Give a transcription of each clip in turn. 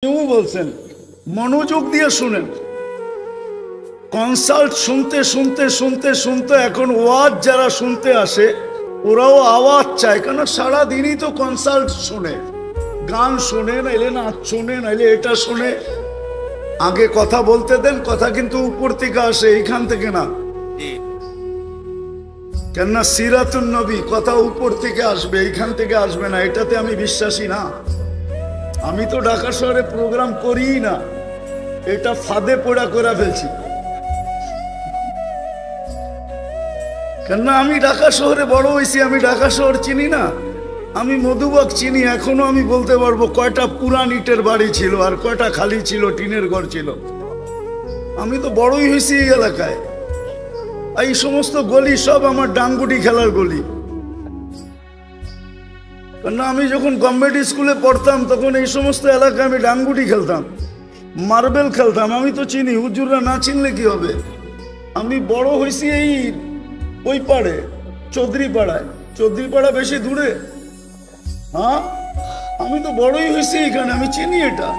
বলছেন মনোযোগ দিয়ে শুনেন। কনসাল্ট শুনতে শুনতে শুনতে শুনতে এখন ওয়াজ যারা শুনতে আসে ওরাও আওয়াজ চায়, কেন সারাদিনই তো কনসাল্ট শোনে, গান শোনে, নাইলে নাচ শোনে, নাইলে এটা শোনে। আগে কথা বলতে দেন, কথা কিন্তু উপর থেকে আসে, এইখান থেকে না। কেননা সিরাতুন নবী কথা উপর থেকে আসবে, এইখান থেকে আসবে না, এটাতে আমি বিশ্বাসী না। আমি তো ঢাকা শহরে প্রোগ্রাম করিই না, এটা ফাঁদে পোড়া করে ফেলছি। কেননা আমি ঢাকা শহরে বড় হয়েছি, আমি ঢাকা শহর চিনি না। আমি মধুবাগ চিনি, এখনো আমি বলতে পারবো কয়টা পুরান ইটের বাড়ি ছিল আর কয়টা খালি ছিল, টিনের ঘর ছিল। আমি তো বড়ই হয়েছি এই এলাকায়। এই সমস্ত গলি সব আমার ডাঙ্গুটি খেলার গলি। কেননা আমি যখন গভর্নমেন্ট স্কুলে পড়তাম তখন এই সমস্ত এলাকায় আমি ডাঙ্গুটি খেলতাম, মার্বেল খেলতাম। আমি তো চিনি, হুজুররা না চিনলে কি হবে। আমি বড় হয়েছি এই ওই পাড়ে, চৌধুরীপাড়ায়। চৌধুরীপাড়া বেশি দূরে? হ্যাঁ, আমি তো বড়ই হয়েছি এখানে, আমি চিনি এটা।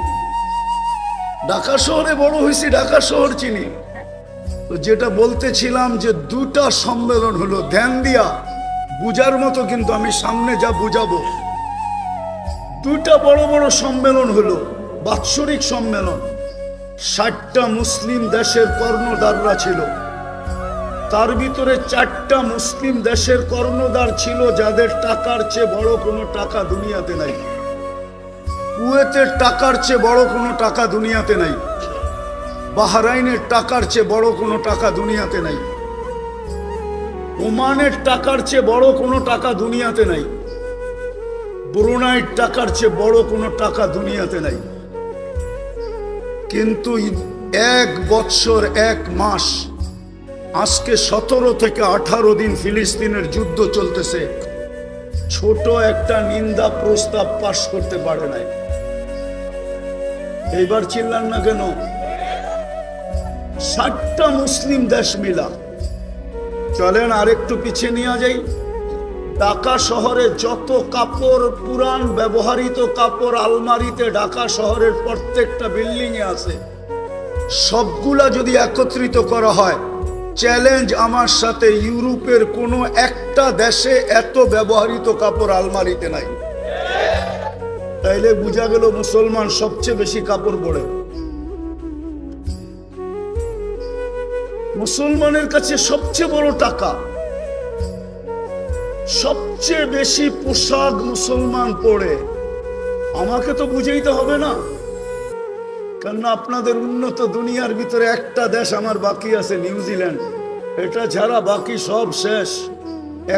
ঢাকা শহরে বড় হয়েছি, ঢাকা শহর চিনি। তো যেটা বলতেছিলাম যে দুটা সম্মেলন হলো, ধ্যান দিয়া বুঝার মতো, কিন্তু আমি সামনে যা বুঝাবো। দুইটা বড় বড় সম্মেলন হলো, বাৎসরিক সম্মেলন। 60টা মুসলিম দেশের কর্ণধাররা ছিল, তার ভিতরে 4টা মুসলিম দেশের কর্ণধার ছিল যাদের টাকার চেয়ে বড় কোনো টাকা দুনিয়াতে নাই। কুয়েতের টাকার চেয়ে বড় কোনো টাকা দুনিয়াতে নাই, বাহরাইনের টাকার চেয়ে বড় কোনো টাকা দুনিয়াতে নাই, ওমানের টাকার চেয়ে বড় কোনো টাকা দুনিয়াতে নাই, ব্রুনাইয়ের টাকার চেয়ে বড় কোনো টাকা দুনিয়াতে নাই। কিন্তু 1 বৎসর 1 মাস, আজকে 17 থেকে 18 দিন ফিলিস্তিনের যুদ্ধ চলতেছে, ছোট একটা নিন্দা প্রস্তাব পাশ করতে পারে নাই। এইবার চিল্লান না কেন? 60টা মুসলিম দেশ মিলা। চলেন আরেকটু পিছিয়ে নিয়ে যাই। ঢাকা শহরে যত কাপড়, পুরান ব্যবহৃত কাপড় আলমারিতে ঢাকা শহরের প্রত্যেকটা বিল্ডিং এ আছে, সবগুলা যদি একত্রিত করা হয়, চ্যালেঞ্জ আমার সাথে, ইউরোপের কোনো একটা দেশে এত ব্যবহৃত কাপড় আলমারিতে নাই। তাইলে বোঝা গেল মুসলমান সবচেয়ে বেশি কাপড় পরে। মুসলমানের কাছে সবচেয়ে বড় টাকা, সবচেয়ে বেশি পোশাক মুসলমান পরে। আমাকে তো বুঝাইতে হবে না, কারণ আপনাদের উন্নত দুনিয়ার ভিতরে একটা দেশ আমার বাকি আছে, নিউজিল্যান্ড। এটা ছাড়া বাকি সব শেষ,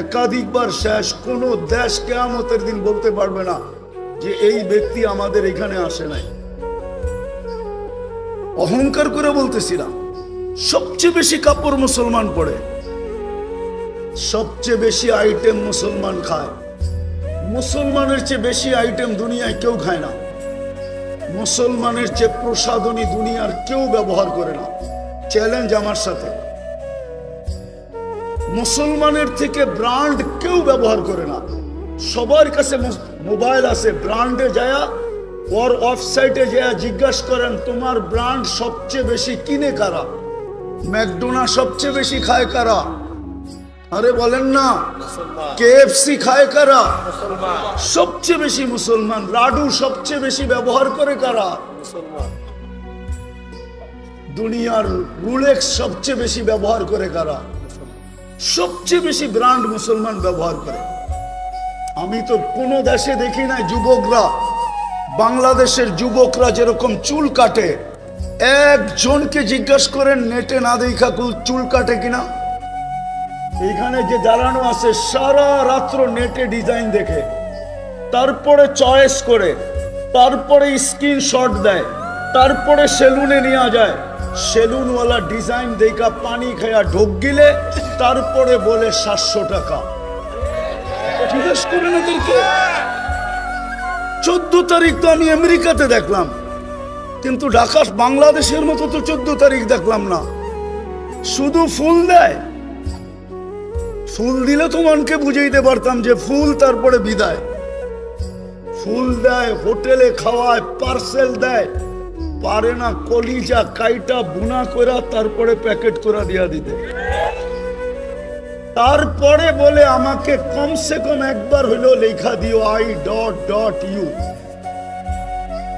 একাধিকবার শেষ। কোন দেশ কিয়ামতের দিন বলতে পারবে না যে এই ব্যক্তি আমাদের এখানে আসে নাই। অহংকার করে বলতেছিলাম, সবচেয়ে বেশি কাপড় মুসলমান পরে, সবচেয়ে বেশি আইটেম মুসলমান খায়। মুসলমানের চেয়ে বেশি আইটেম দুনিয়ায় কেউ খায় না, মুসলমানের চেয়ে প্রসাধনী দুনিয়ার কেউ ব্যবহার করে না। চ্যালেঞ্জ আমার সাথে। মুসলমানের থেকে ব্র্যান্ড কেউ ব্যবহার করে না। সবার কাছে মোবাইল আছে, ব্র্যান্ডে যায়, ওর ওয়েবসাইটে যায় জিজ্ঞাসা করেন তোমার ব্র্যান্ড সবচেয়ে বেশি কিনে কারা, ম্যাকডোনাল্ড সবচেয়ে বেশি খায় কারা, আরে বলেন না, কেএফসি খায় কারা, সবচেয়ে বেশি মুসলমান। লাডু সবচেয়ে বেশি ব্যবহার করে কারা, দুনিয়ার রোলেক্স সবচেয়ে বেশি ব্যবহার করে কারা, সবচেয়ে বেশি ব্র্যান্ড মুসলমান ব্যবহার করে। আমি তো কোনো দেশে দেখি না যুবকরা, বাংলাদেশের যুবকরা যেরকম চুল কাটে, একজনকে জিজ্ঞাসা করেন নেটে না দেখা চুল কাটে কিনা। এইখানে যে দাঁড়ানো আছে সারা রাত্র নেটে ডিজাইন দেখে, তারপরে চয়েস করে, তারপরে স্ক্রিনশট দেয়, তারপরে সেলুনে নিয়ে যায়, সেলুনওয়ালা ডিজাইন দেখা পানি খায়া ঢোক গিলে তারপরে বলে 700 টাকা। জিজ্ঞেস করেন এদেরকে। 14 তারিখ তো আমি আমেরিকাতে দেখলাম, কিন্তু ঢাকা বাংলাদেশের মতো তো 14 তারিখ দেখলাম না। শুধু ফুল দেয়, ফুল দিলে তো মনকে বুঝাইতে পারতাম যে ফুল, তারপরে বিদায়। ফুল দেয়, হোটেলে খাওয়ায়, পার্সেল দেয়, পারে না কলিজা কাইটা বুনা করা তারপরে প্যাকেট করে দিয়া দিতে। তারপরে বলে আমাকে কমসে কম একবার হলো লেখা দিও I.U,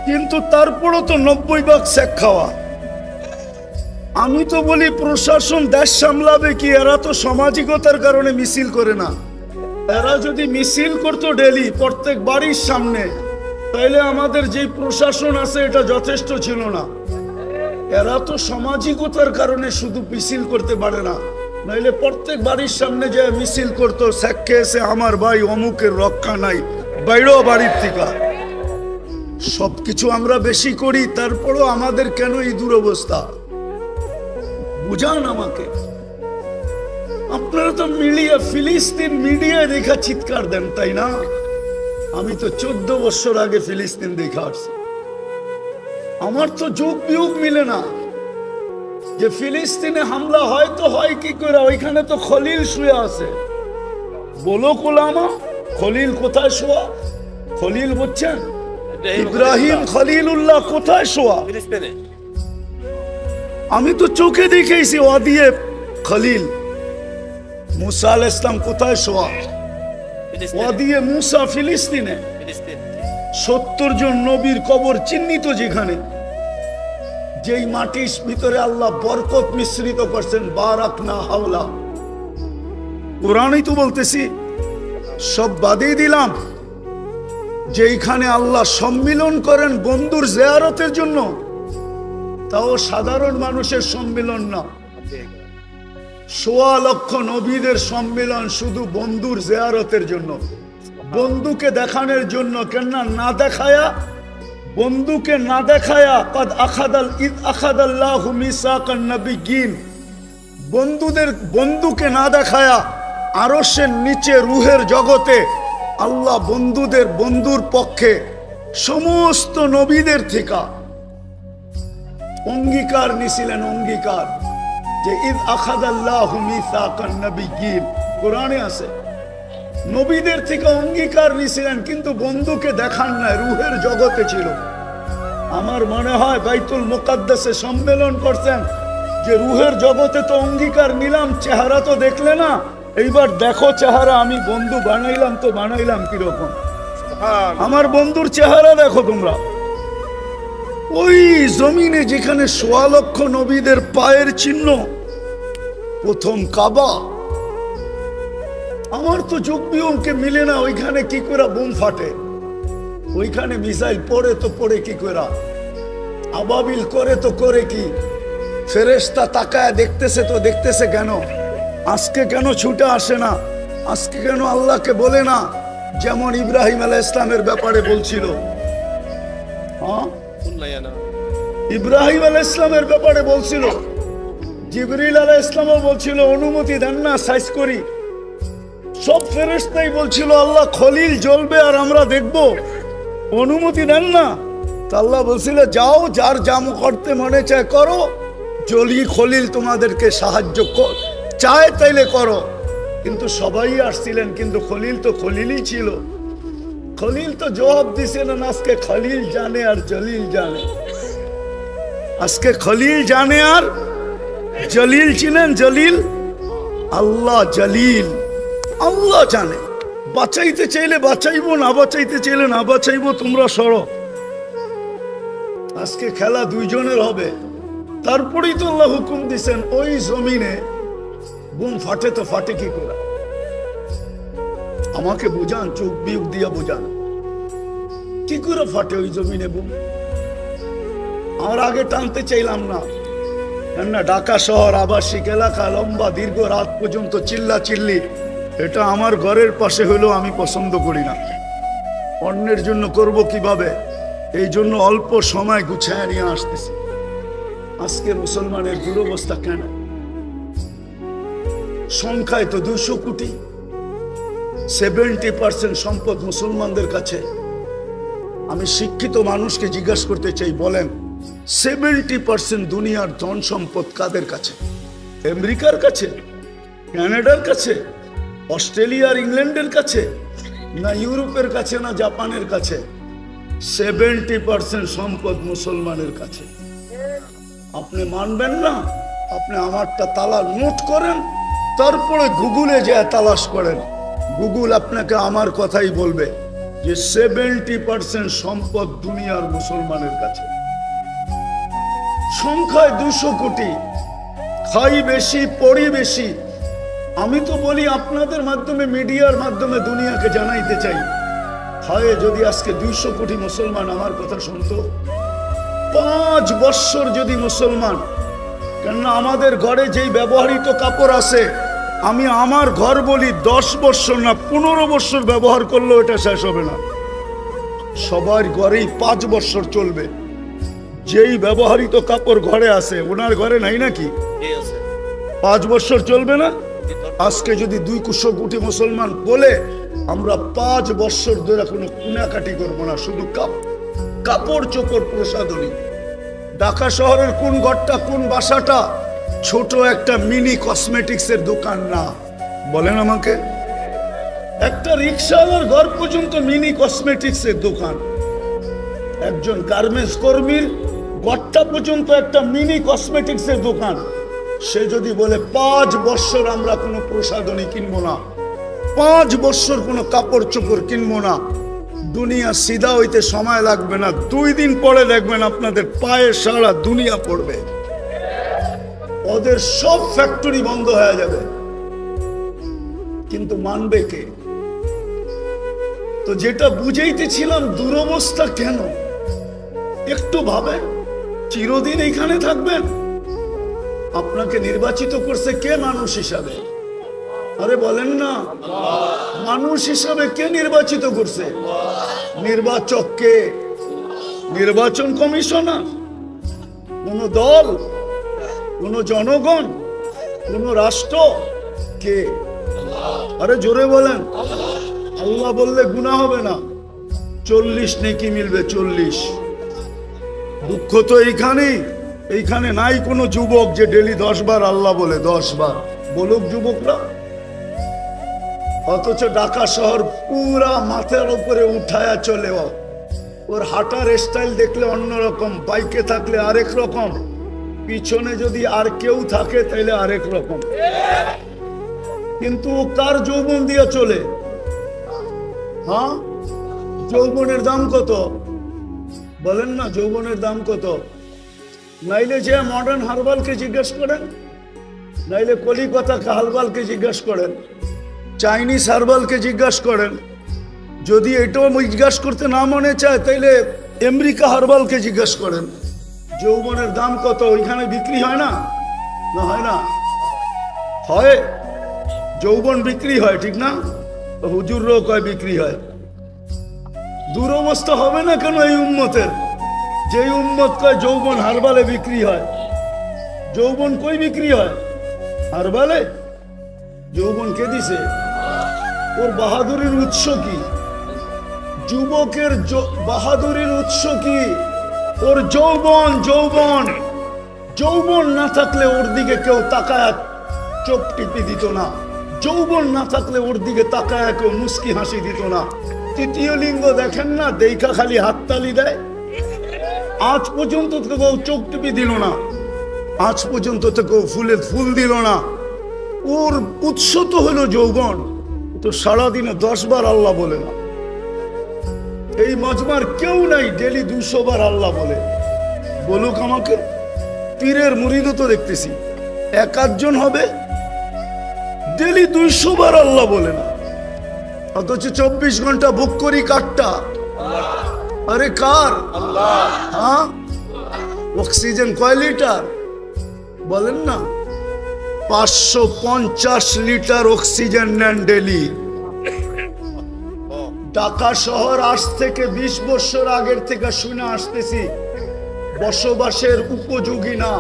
কিন্তু তারপরও তো 90 ভাগ শেখ খাওয়া। আমি তো বলি প্রশাসন দেশ সামলাবে কি? এরা তো সামাজিকতার কারণে মিছিল করে না। এরা যদি মিছিল করতো ডেলি প্রত্যেক বাড়ির সামনে, তাইলে আমাদের যে প্রশাসন আছে এটা যথেষ্ট ছিল না। এরা তো সামাজিকতার কারণে শুধু মিছিল করতে পারে না, নাইলে প্রত্যেক বাড়ির সামনে যে মিছিল করতো, শেখে এসে আমার ভাই অমুকের রক্ষা নাই, বাইরেও বাড়ির থেকে। সবকিছু আমরা বেশি করি, তারপরও আমাদের কেন এই দুরবস্থা? বুঝান আমাকে। আপনারা তো মিডিয়া, ফিলিস্তিন মিডিয়ায় দেখা চিৎকার দেন, তাই না? আমি তো 14 বছর আগে ফিলিস্তিন দেখা আসছি। আমার তো যুগ বিয়োগ মিলে না যে ফিলিস্তিনে হামলা হয় তো হয় কি করে? ওইখানে তো খলিল শুয়ে আছে। বলো কোলামা, খলিল কোথায় শোয়া? খলিল বুঝছেন? ইব্রাহিম খলিলুল্লাহ কোথায় শোয়া? আমি তো চোখে দেখেছি ওয়াদিয়ে খলিল। মুসা আলাইহিস সালাম কোথায় শোয়া? ওয়াদিয়ে মুসা ফিলিস্তিনে। 70 জন নবীর কবর চিহ্নিত যেখানে, যেই মাটির ভিতরে আল্লাহ বরকত মিশ্রিত করছেন, বারাকনা হাওলা। কোরআনই তো বলতেছি। সব বাদই দিলাম, যেইখানে আল্লাহ সম্মিলন করেন বন্ধুর জিয়ারতের জন্য, তাও সাধারণ মানুষের সম্মিলন না। 1.25 লক্ষ নবীদের সম্মিলন শুধু বন্ধুর জিয়ারতের জন্য, বন্ধুকে দেখানোর জন্য। কেন না দেখায়া? বন্ধুকে না দেখায়া কদ আখাদাল্লাহু মিসাকান নাবিয়্যিন, বন্ধুকে না দেখায়া আরশের নিচে রূহের জগতে আল্লাহ বন্ধুর পক্ষে সমস্ত নবীদের থেকে অঙ্গীকার নিছিলেন। অঙ্গীকার যে ইদ আখাদাল্লাহু মিসাকান নাবিয়্যিন, কোরআনে আছে। নবীদের থেকে অঙ্গীকার নিছিলেন, কিন্তু বন্ধুকে দেখান নাই, রূহের জগতে ছিল। আমার মনে হয় বাইতুল মুকাদ্দাসে সম্মেলন করছেন, যে রূহের জগতে তো অঙ্গীকার নিলাম, চেহারা তো দেখলে না, এইবার দেখো চেহারা, আমি বন্ধু বানাইলাম তো বানাইলাম কিরকম, আমার বন্ধুর চেহারা দেখো তোমরা। ওই জমিনে যেখানে 1.25 লক্ষ নবীদের পায়ের চিহ্ন, প্রথম কাবা। আমার তো যোগ বিয়োগকে মিলে না, ওইখানে কি করে বোম ফাটে? ওইখানে মিসাইল পড়ে তো পড়ে কি করে? আবাবিল করে তো করে কি? ফেরেশতা তাকায় দেখতেছে তো দেখতেছে কেন? আজকে কেন ছুটে আসে না? আজকে কেন আল্লাহকে বলে না, যেমন ইব্রাহিম আলাইহিস সালামের ব্যাপারে বলছিল? হ্যাঁ, ইব্রাহিম আলাইহিস সালামের ব্যাপারে বলছিল, জিবরিল আলাইহিস সালামও বলছিল অনুমতি দেন না সাইজ করি। সব ফেরেশতাই বলছিল আল্লাহ খলিল জ্বলবে আর আমরা দেখব, অনুমতি দেন না। তা আল্লাহ বলছিল যাও, যার জাম করতে মনে চায় করো, জলি খলিল তোমাদেরকে সাহায্য চায় তাইলে করো। কিন্তু সবাই আসছিলেন, কিন্তু খলিল তো খলিলই ছিল। খলিল তো জবাব দিছিলেন, আজকে খলিল জানে আর জলিল জানে। আজকে খলিল জানে আর জলিল ছিলেন। জলিল আল্লাহ, জলিল আল্লাহ জানে। বাঁচাইতে চাইলে বাঁচাইবো, না বাঁচাইতে চাইলে না বাঁচাইবো, তোমরা সরো। আজকে খেলা দুইজনের হবে। তারপরেই তো আল্লাহ হুকুম দিচ্ছেন, ওই জমিনে বুম ফাটে তো ফাটে কি করে? আমাকে বুঝান, চোখ বিয়োগ দিয়া বুঝান, কি করে ফাটে ওই জমিনে বুম? আর আগে টানতে চাইলাম না, কেননা ঢাকা শহর আবাসিক এলাকা, লম্বা দীর্ঘ রাত পর্যন্ত চিল্লা চিল্লি, এটা আমার ঘরের পাশে হলেও আমি পছন্দ করি না। অন্যের জন্য করব কিভাবে? এই জন্য অল্প সময় গুছায় নিয়ে আসতেছি। আজকে মুসলমানের দুরবস্থা কেন? সংখ্যায় তো 200 কোটি, 70% সম্পদ মুসলমানদের কাছে। আমি শিক্ষিত মানুষকে জিজ্ঞাসা করতে চাই, বলেন 70% দুনিয়ার ধন সম্পদ কাদের কাছে? আমেরিকার কাছে, কানাডার কাছে, অস্ট্রেলিয়া আর ইংল্যান্ডের কাছে? না ইউরোপের কাছে না জাপানের কাছে, 70% সম্পদ মুসলমানের কাছে। আপনি মানবেন না? আপনি আমারটা তালা নোট করেন, তারপরে গুগলে যে তালাশ করেন, গুগল আপনাকে আমার কথাই বলবে যে 70% সম্পদ দুনিয়ার মুসলমানের কাছে। সংখ্যায় 200 কোটি, খাই বেশি, পড়ি বেশি। আমি তো বলি আপনাদের মাধ্যমে, মিডিয়ার মাধ্যমে দুনিয়াকে জানাইতে চাই, হয় যদি আজকে 200 কোটি মুসলমান আমার কথা শুনতো, 5 বৎসর যদি মুসলমান, কেননা আমাদের ঘরে যেই ব্যবহৃত কাপড় আছে, আমি আমার ঘর বলি 10 বৎসর না 15 বৎসর ব্যবহার করলেও এটা শেষ হবে না। সবার ঘরেই 5 বৎসর চলবে। যেই ব্যবহৃত কাপড় ঘরে আছে, ওনার ঘরে নাই নাকি? 5 বৎসর চলবে না? আজকে যদি 200 কোটি মুসলমান বলে আমরা 5 বৎসর ধরে কোনো কেনাকাটি করবো না, শুধু কাপড় চোপড় প্রসাধনী। ঢাকা শহরের কোন ঘরটা, কোন বাসাটা ছোট একটা মিনি কসমেটিক্সের দোকান না? বলেন আমাকে। একটা রিক্সাওয়ালার ঘর পর্যন্ত মিনি কসমেটিক্সের দোকান। একজন গার্মেন্টস কর্মীর ঘরটা পর্যন্ত একটা মিনি কসমেটিক্সের দোকান। সে যদি বলে 5 বৎসর আমরা কোনো প্রসাধনী কিনবো না, 5 বৎসর কোনো কাপড় চোপড় কিনবো না, দুনিয়া সিধা হইতে সময় লাগবে না, 2 দিন পরে দেখবেন আপনাদের পায়ে সারা দুনিয়া পড়বে। ওদের সব ফ্যাক্টরি বন্ধ হয়ে যাবে। কিন্তু মানবে কে? তো যেটা বুঝাইতেছিলাম, দুরবস্থা কেন একটু ভাবেন। চিরদিন এইখানে থাকবেন? আপনাকে নির্বাচিত করছে কে মানুষ হিসাবে? আরে বলেন না, মানুষ হিসাবে কে নির্বাচিত করছে? নির্বাচক কে? নির্বাচন কমিশনার? কোন দল? কোন জনগণ? কোন রাষ্ট্র? কে? আরে জোরে বলেন। আল্লাহ বললে গুনাহ হবে না, 40 নেকি মিলবে। 40। দুঃখ তো এইখানে নাই কোনো যুবক যে ডেলি 10 বার আল্লাহ বলে। 10 বার বলুক যুবকরা। অথচ ঢাকা শহর পুরা মাথার উপরে উঠায়া চলে। ওর হাঁটার স্টাইল দেখলে অন্যরকম, বাইকে থাকলে আরেক রকম, পিছনে যদি আর কেউ থাকে তাইলে আরেক রকম। কিন্তু কার যৌবন দিয়ে চলে? হ্যাঁ, যৌবনের দাম কত? বলেন না, যৌবনের দাম কত? নাইলে যে মডার্ন হারবালকে জিজ্ঞেস করেন, নাইলে কলিকাতা হারবালকে জিজ্ঞেস করেন, চাইনিজ হারবালকে জিজ্ঞাসা করেন। যদি এটাও জিজ্ঞাসা করতে না মনে চায় তাইলে আমেরিকা হারবালকে জিজ্ঞাসা করেন যৌবনের দাম কত। ওইখানে বিক্রি হয় না? না হয় না? হয়, যৌবন বিক্রি হয়, ঠিক না? হুজুররাও কয় বিক্রি হয়। দুরবস্থা হবে না কেন এই উম্মতের? যে উম্মত কয় যৌবন হারবালে বিক্রি হয়। যৌবন কই বিক্রি হয়? হারবালে। যৌবন কে দিছে? ওর বাহাদুরির উৎস কি? যুবকের বাহাদুরির উৎস কি? ওর যৌবন। যৌবন যৌবন না থাকলে ওর দিকে কেউ তাকায় চোখ টিপি দিত না। যৌবন না থাকলে ওর দিকে তাকায় কেউ মুস্কি হাসি দিত না। তৃতীয় লিঙ্গ দেখেন না, দেখা খালি হাততালি দেয়। আজ পর্যন্ত তো কেউ চোখ টিপি দিল না, আজ পর্যন্ত তো কেউ ফুলে ফুল দিল না। ওর উৎস তো হলো যৌবন। তো সারাদিনে 10 বার আল্লাহ বলে না। এই মজমার কেউ নাই ডেলি 200 বার আল্লাহ বলে। বলুক আমাকে। পীরের মুরিদও তো দেখতেছি 1-8 হবে ডেলি 200 বার আল্লাহ বলে না। অথচ 24 ঘন্টা বুক করি কারটা? আরে কার? হ্যাঁ, অক্সিজেন কয় লিটার বলেন না? 550 লিটার অক্সিজেন নেন ডেলি। ঢাকা শহর আজ থেকে 20 বছর আগের থেকে শুনে আসতেছি বসবাসের উপযোগী না,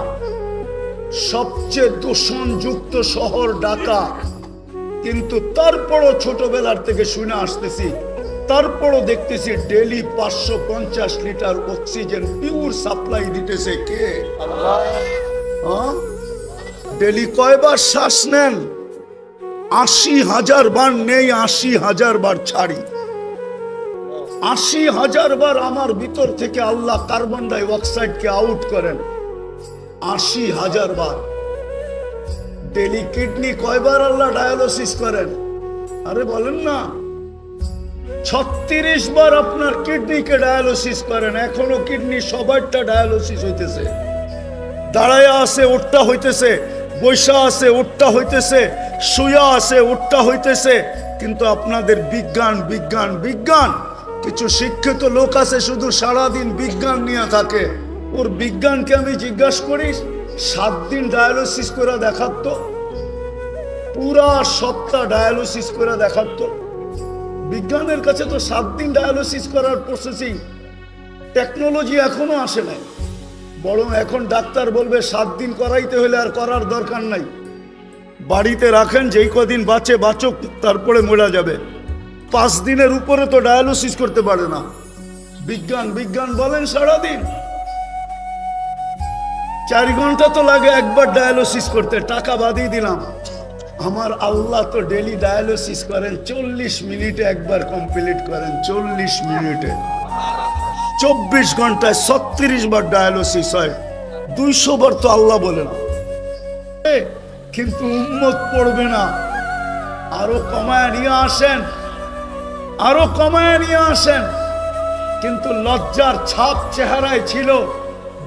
সবচেয়ে দূষণযুক্ত শহর ঢাকা। কিন্তু তারপরও ছোটবেলার থেকে শুনে আসতেছি, তারপরও দেখতেছি daily 550 litre oxygen pure supply দিতেছে কে? আল্লাহ। ডেলি কয়বার শ্বাস নেন? 80,000 বার নেই, 80,000 বার ছাড়ি। 80,000 বার আমার ভিতর থেকে আল্লাহ কার্বন ডাই অক্সাইডকে আউট করেন। 80,000 বার। ডেলি কিডনি কয়বার আল্লাহ ডায়ালিসিস করেন? আরে বলেন না। 36 বার আপনার কিডনিকে ডায়ালিসিস করেন। এখনো কিডনি সবারটা ডায়ালিসিস হইতেছে। দাঁড়ায়া আছে ওঠটা হইতেছে, বৈশা আছে ওঠটা হইতেছে, শুয়া আছে ওঠটা হইতেছে। কিন্তু আপনাদের বিজ্ঞান বিজ্ঞান বিজ্ঞান। কিছু শিক্ষিত লোক আছে শুধু সারাদিন বিজ্ঞান নিয়ে থাকে। ওর বিজ্ঞানকে আমি জিজ্ঞাসা করি, 7 দিন ডায়ালিসিস করে দেখাতো, পুরা সপ্তাহ ডায়ালিসিস করে দেখাতো। বিজ্ঞানের কাছে তো 7 দিন ডায়ালিসিস করার প্রসেসিং টেকনোলজি এখনো আসে নাই। বরং এখন ডাক্তার বলবে 7 দিন করাইতে হলে আর করার দরকার নাই, বাড়িতে রাখেন, যেই কদিন বাঁচে বাঁচুক, তারপরে মরে যাবে। 5 দিনের উপরে তো ডায়ালিসিস করতে পারে না। বিজ্ঞান বিজ্ঞান বলেন সারাদিন। 4 ঘন্টা তো লাগে একবার ডায়ালিসিস করতে, টাকা বাদিয়ে দিলাম। আমার আল্লাহ তো ডেলি ডায়ালিসিস করেন 40 মিনিটে একবার কমপ্লিট করেন। 40 মিনিটে 24 ঘন্টায় 36 বার ডায়ালিসিস হয়। 200 বার তো আল্লাহ বলে না, কিন্তু উম্মত পড়বে না। আরো কমায় নিয়ে আসেন, আরো কমায় নিয়ে আসেন। কিন্তু লজ্জার ছাপ চেহারায় ছিল,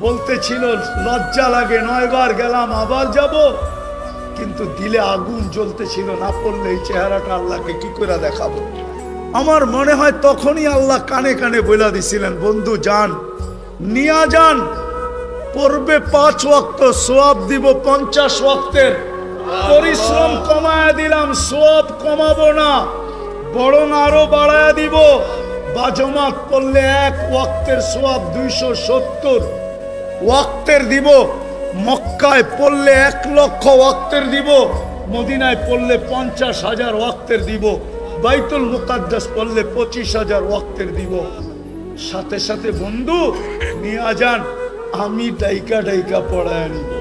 বলতেছিল লজ্জা লাগে, 9 বার গেলাম আবার যাব। কিন্তু দিলে আগুন জ্বলতেছিল, না পড়লে এই চেহারাটা আল্লাহকে কি করে দেখাবো। আমার মনে হয় তখনই আল্লাহ কানে কানে বলে দিছিলেন, বন্ধু যান, নিয়া যান, পড়বে 5 ওয়াক্ত, সওয়াব দিব 50 ওয়াক্তের। পরিশ্রম কমায় দিলাম, সওয়াব কমাবো না, বরং আরো বাড়ায় দিব। বাজমাত পড়লে 1 ওয়াক্তের সওয়াব 270 ওয়াক্তের দিব। মক্কায় পড়লে 1 লক্ষ ওয়াক্তের দিব, মদিনায় পড়লে 50,000 ওয়াক্তের দিব, বাইতুল মুকাদ্দাস পড়লে 25,000 ওয়াক্তের দিব। সাথে সাথে বন্ধু নিয়ে যান, আমি ডাইকা ডাইকা পড়ায় নিব।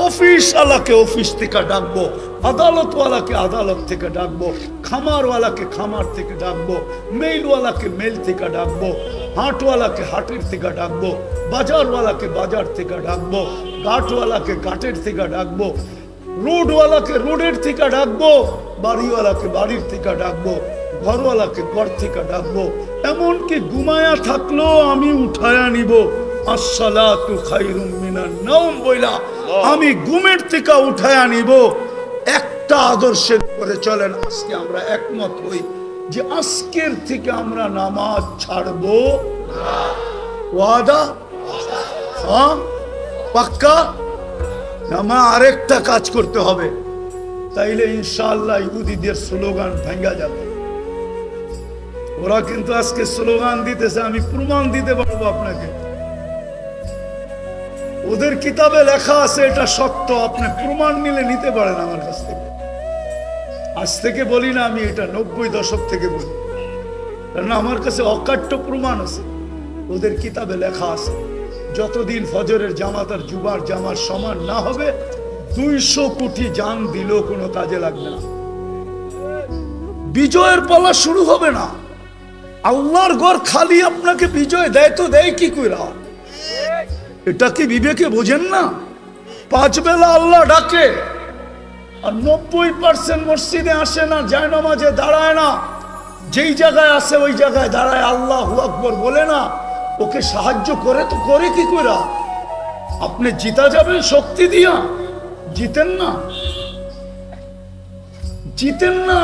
অফিস ওয়ালাকে অফিস থেকে ডাকবো, আদালত ওয়ালাকে আদালত থেকে ডাকবো, খামার ওয়ালাকে খামার থেকে ডাকবো, মেইল ওয়ালাকে মেইল থেকে ডাকবো, হাটওয়ালাকে হাটের থেকে ডাকবো, বাজারওয়ালাকে বাজার থেকে ডাকবো, ঘাটওয়ালাকে ঘাটের থেকে ডাকবো, রোডওয়ালাকে রোডের থেকে ডাকবো, বাড়িওয়ালাকে বাড়ির থেকে ডাকবো, ঘরওয়ালাকে ঘর থেকে ডাকবো। এমনকি ঘুমায়া থাকলেও আমি উঠায়া নিব। আসসালাতু খায়রুম মিনান নাওম বইলা আমি ঘুমের থেকে উঠায়া নিব। একটা আদর্শের করে চলেন। আজকে আমরা একমত হই যে আজকের থেকে আমরা নামাজ ছাড়বো না। ওয়াদা? হ্যাঁ, পাক্কা? নামা আরেকটা কাজ করতে হবে, তাইলে ইনশাআল্লাহ ইহুদিদের স্লোগান ভেঙে যাবে। ওরা কিন্তু আজকে স্লোগান দিতেছে, আমি প্রমাণ দিতে পারবো আপনাকে। ওদের কিতাবে লেখা আছে এটা সত্য, আপনি প্রমাণ নিলে নিতে পারেন আমার কাছ থেকে। আজ থেকে বলি না আমি, এটা 90 দশক থেকে বলি, কারণ আমার কাছে অকাট্য প্রমাণ আছে। ওদের কিতাবে লেখা আছে যতদিন ফজরের জামাত আর জুমার জামার সমান না হবে 200 কোটি জান দিলেও কোনো কাজে লাগবে না। বিজয়ের পালা শুরু হবে না। আল্লাহর ঘর খালি আপনাকে বিজয় দেয় তো দেয় কি কইরা? এটা কি বিবেকে বোঝেন না? 5 বেলা আল্লাহ ডাকে, আর 90% মসজিদে আসে না, যায় নামাজে দাঁড়ায় না, যেই জায়গায় আসে ওই জায়গায় দাঁড়ায় আল্লাহু আকবার বলে না। ওকে সাহায্য করে তো করে কি কইরা? আপনি জিতা যাবেন শক্তি দিয়া? জিতেন না, জিতেন না।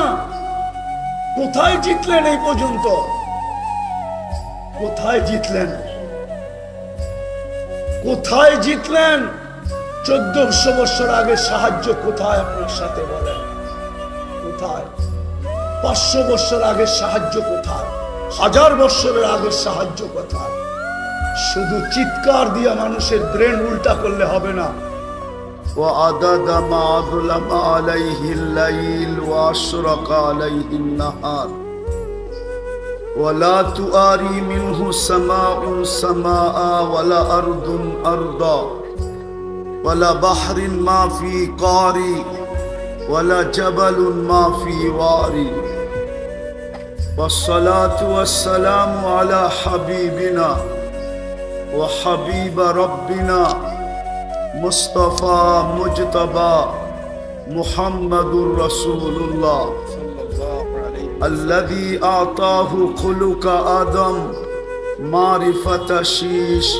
কোথায় জিতলেন এই পর্যন্ত? কোথায় জিতলেন? কোথায় জিতলেন? 1400 বছর আগে সাহায্য কোথায় আপনার সাথে বলেন? কোথায়? 500 বছর আগে সাহায্য কোথায়? 1000 বছরের আগের সাহায্য কোথায়? শুধু চিৎকার দিয়ে মানুষের ব্রেন উল্টা করলে হবে না। وعدد ما ظلم عليه الليل واشرق عليه النهار ولا تواري منه سماء سماء ولا أرض أرضا ولا بحر ما في قاري ولا جبل ما في واري والصلاة والسلام على حبيبنا وحبيب ربنا مصطفى مجتبى محمد رسول الله الذي أعطاه خلق آدم معرفة شيش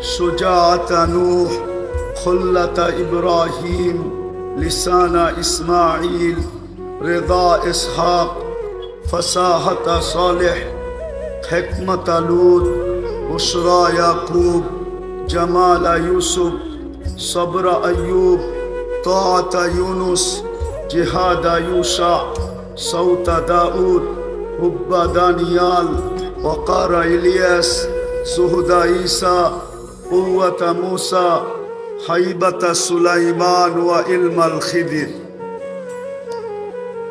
شجاعة نوح خلة إبراهيم لسان إسماعيل رضا إسحاق فصاحة صالح حكمة لوط بشرى يعقوب جمال يوسف صبر أيوب طاعة يونس جهاد يوشع صوت داود حب دانيال وقار إلياس زهد عيسى قوة موسى هيبة سليمان وعلم الخضر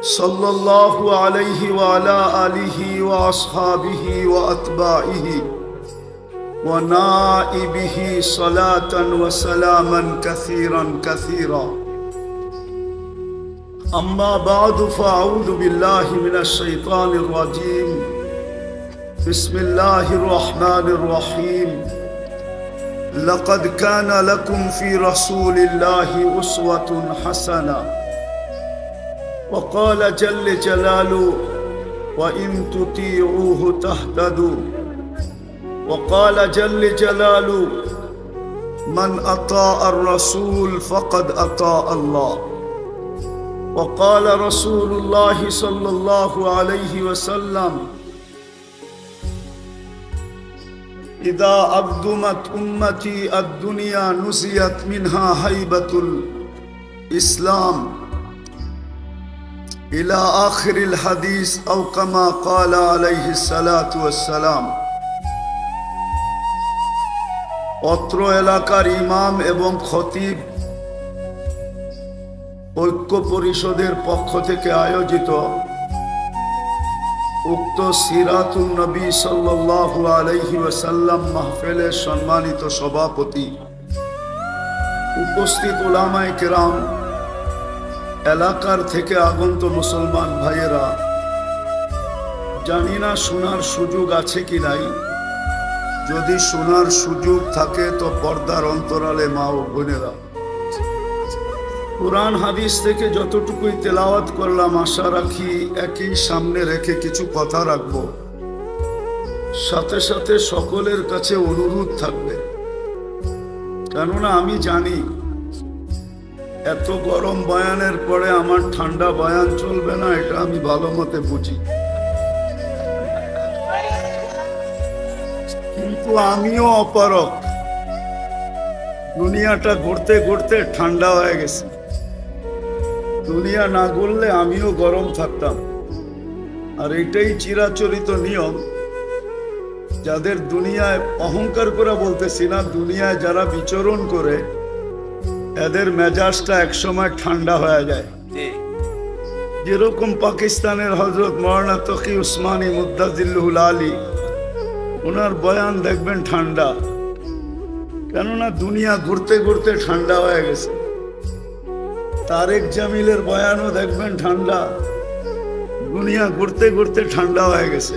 صلى الله عليه وعلى آله وأصحابه وأتباعه ونائبه صلاة وسلاما كثيرا كثيرا أما بعد فأعوذ بالله من الشيطان الرجيم بسم الله الرحمن الرحيم لقد كان لكم في رسول الله أسوة حسنة وقال جل جلاله وإن تطيعوه تهتدوا وقال جل جلاله من أطاع الرسول فقد أطاع الله وقال رسول الله صلى الله عليه وسلم إذا أقدمت أمتي الدنيا نزيت منها هيبة الإسلام إلى آخر الحديث أو كما قال عليه الصلاة والسلام অত্র এলাকার ইমাম এবং খতিব ঐক্য পরিষদের পক্ষ থেকে আয়োজিত উক্ত সিরাতুন নবী সাল্লাল্লাহু আলাইহি ওয়াসাল্লাম মাহফিলের সম্মানিত সভাপতি, উপস্থিত উলামায়ে কেরাম, এলাকার থেকে আগত মুসলমান ভাইয়েরা, জানি না শোনার সুযোগ আছে কি নাই। যদি শোনার সুযোগ থাকে তো পর্দার অন্তরালে মা ও বোনেরা, কুরআন হাদিস থেকে যতটুকুই তেলাওয়াত করলাম আশা রাখি একই সামনে রেখে কিছু কথা রাখবো। সাথে সাথে সকলের কাছে অনুরোধ থাকবে, কেননা আমি জানি এত গরম বয়ানের পরে আমার ঠান্ডা বয়ান চলবে না, এটা আমি ভালো মতে বুঝি। কিন্তু আমিও অপারক, দুনিয়াটা ঘুরতে ঘুরতে ঠান্ডা হয়ে গেছে। দুনিয়া না ঘুরলে আমিও গরম থাকতাম। আর এটাই চিরাচরিত নিয়ম। যাদের দুনিয়ায় অহংকার করে বলতেছি না, দুনিয়ায় যারা বিচরণ করে এদের মেজাজটা একসময় ঠান্ডা হয়ে যায়। যেরকম পাকিস্তানের হজরত মৌলানা তকি উসমানী মুদ্দাজিল্লুহুল আলী, ওনার বয়ান দেখবেন ঠান্ডা, কেননা দুনিয়া ঘুরতে ঘুরতে ঠান্ডা হয়ে গেছে। তারেক জামিলের বয়ানও দেখবেন ঠান্ডা, দুনিয়া ঘুরতে ঘুরতে ঠান্ডা হয়ে গেছে।